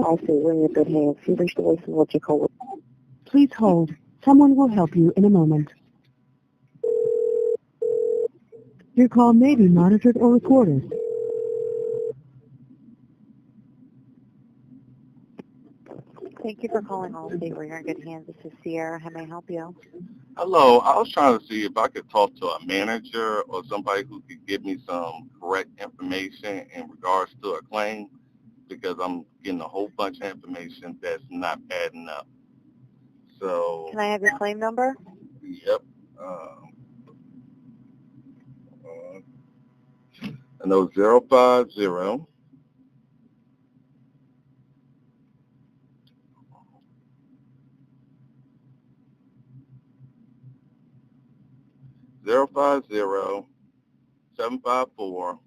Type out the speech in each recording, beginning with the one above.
I'll say we're in good hands. You reached the voice of what you call it. Please hold. Someone will help you in a moment. Your call may be monitored or recorded. Thank you for calling Allstate. We're in good hands. This is Sierra. How may I help you? Hello, I was trying to see if I could talk to a manager or somebody who could give me some correct information in regards to a claim because I'm getting a whole bunch of information that's not adding up. So, Can I have your claim number? yep. I know 050 754-1266.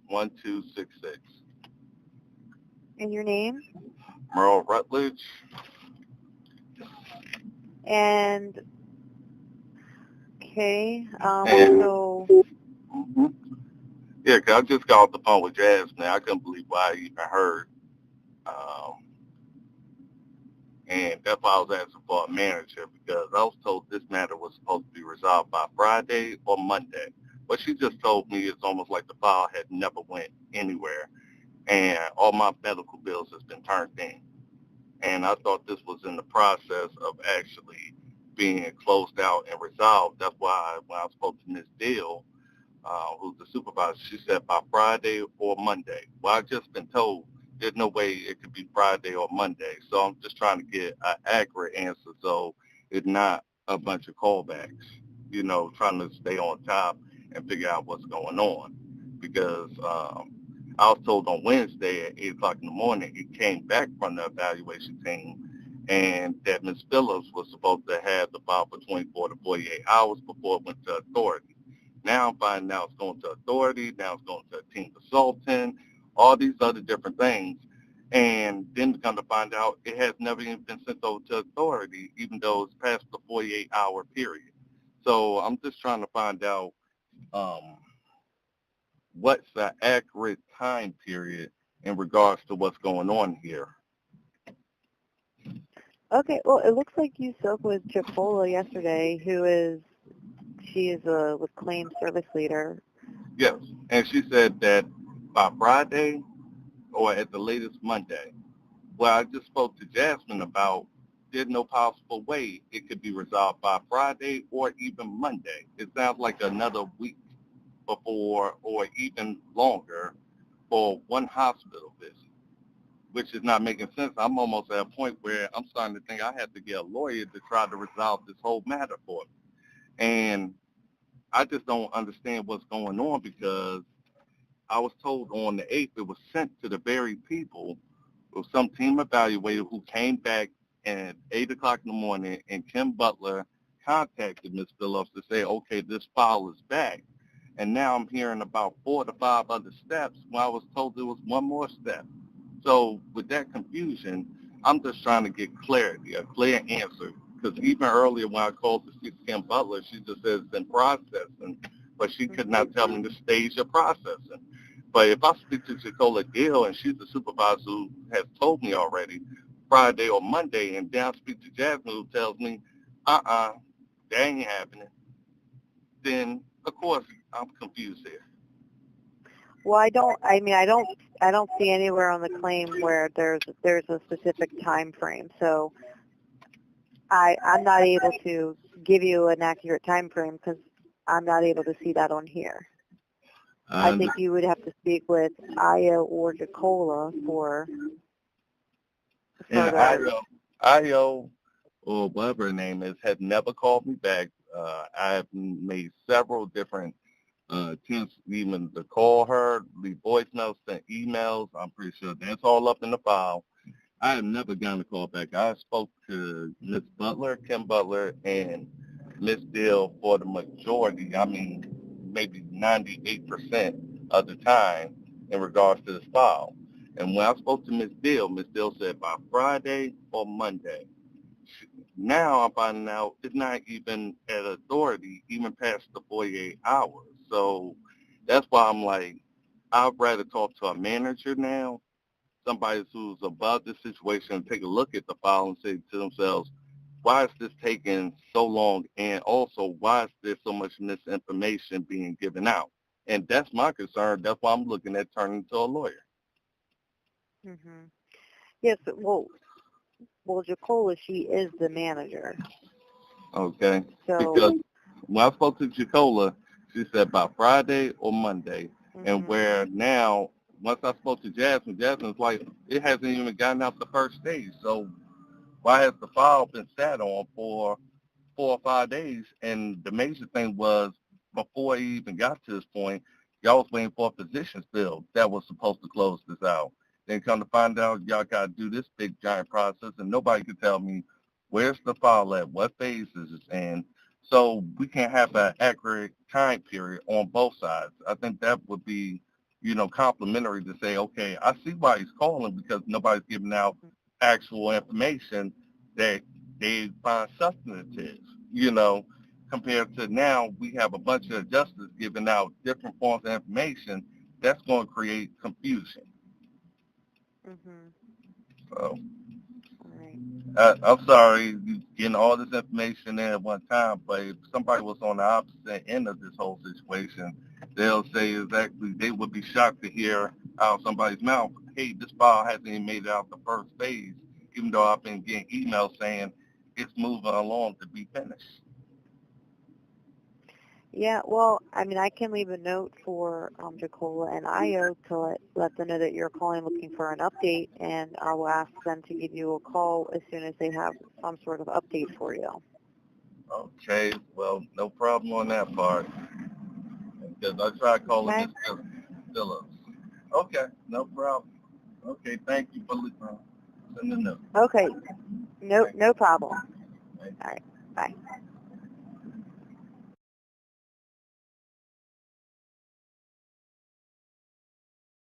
And your name? Merle Rutledge. And, okay, And, so, mhm. Yeah, 'cause I just got off the phone with Jasmine. I couldn't believe what I even heard. Um, and that's why I was asking for a manager because I was told this matter was supposed to be resolved by Friday or Monday. What she just told me is almost like the file had never went anywhere, and all my medical bills has been turned in. And I thought this was in the process of actually being closed out and resolved. That's why when I spoke to Ms. Deal, who's the supervisor, she said by Friday or Monday. Well, I've just been told there's no way it could be Friday or Monday. So I'm just trying to get an accurate answer so it's not a bunch of callbacks, trying to stay on top and figure out what's going on. Because I was told on Wednesday at 8 o'clock in the morning, it came back from the evaluation team and that Ms. Phillips was supposed to have the file for 24 to 48 hours before it went to authority. Now I'm finding out it's going to authority, now it's going to a team consultant, all these other different things. And then come to find out it has never even been sent over to authority, even though it's past the 48-hour period. So I'm just trying to find out um, what's the accurate time period in regards to what's going on here. okay, well, it looks like you spoke with Chipola yesterday, she is a with claim service leader. Yes, and she said that by Friday or at the latest Monday. Well, I just spoke to Jasmine about there's no possible way it could be resolved by Friday or even Monday. It sounds like another week before or even longer for one hospital visit, which is not making sense. I'm almost at a point where I'm starting to think I have to get a lawyer to try to resolve this whole matter for me. And I just don't understand what's going on because I was told on the 8th it was sent to the very people with some team evaluator who came back at 8 o'clock in the morning and Kim Butler contacted Ms. Phillips to say, okay, this file is back. And now I'm hearing about 4 to 5 other steps when I was told there was one more step. So with that confusion, I'm just trying to get clarity, a clear answer. Because even earlier when I called to see Kim Butler, she just says it's in processing, but she could not tell me the stage of processing. But if I speak to Chicola Gill, and she's the supervisor who has told me already Friday or Monday, and then I speak to Jasmine who tells me, that ain't happening, then of course I'm confused here. Well, I don't see anywhere on the claim where there's a specific time frame. So I'm not able to give you an accurate time frame because I'm not able to see that on here. I think you would have to speak with Aya or Nicola for And Io, or whatever her name is, had never called me back. I have made several different attempts even to call her, leave voicemails, send emails. I'm pretty sure that's all up in the file. I have never gotten a call back. I spoke to Miss Butler, Kim Butler, and Miss Dill for the majority, I mean, maybe 98% of the time in regards to this file. And when I spoke to Miss Dill said by Friday or Monday. Now I'm finding out it's not even at authority, even past the 48 hours. So that's why I'm like, I'd rather talk to a manager now somebody who's above the situation take a look at the file and say to themselves, why is this taking so long? And also, why is there so much misinformation being given out? And that's my concern. That's why I'm looking at turning to a lawyer. Mhm. Yes. Well, Jacola, she is the manager. Okay? So. Because when I spoke to Jacola, she said by Friday or Monday. And Mhm. where now, once I spoke to Jasmine, Jasmine's like, it hasn't even gotten out the first stage. So why has the file been sat on for 4 or 5 days? And the major thing was, before it even got to this point, y'all was waiting for a positions bill that was supposed to close this out. Then come to find out, y'all got to do this big giant process, and nobody could tell me where's the file at, what phase is it in. So we can't have an accurate time period on both sides. I think that would be, complimentary to say, okay, I see why he's calling, because nobody's giving out actual information that they find substantive, compared to now we have a bunch of adjusters giving out different forms of information. That's going to create confusion. Mhm. So All right. I'm sorry you getting all this information in at one time, but if somebody was on the opposite end of this whole situation, they'll say exactly, they would be shocked to hear out of somebody's mouth, hey, this file hasn't even made it out the first phase, even though I've been getting emails saying it's moving along to be finished. Yeah, well, I mean, I can leave a note for Jacola and IO to let them know that you're calling looking for an update, and I will ask them to give you a call as soon as they have some sort of update for you. Okay, well, no problem on that part, because I tried calling Okay? Miss Phillips. Okay, no problem. Okay, thank you for sending the note. Okay. No, Thank no problem. you. All right. Bye.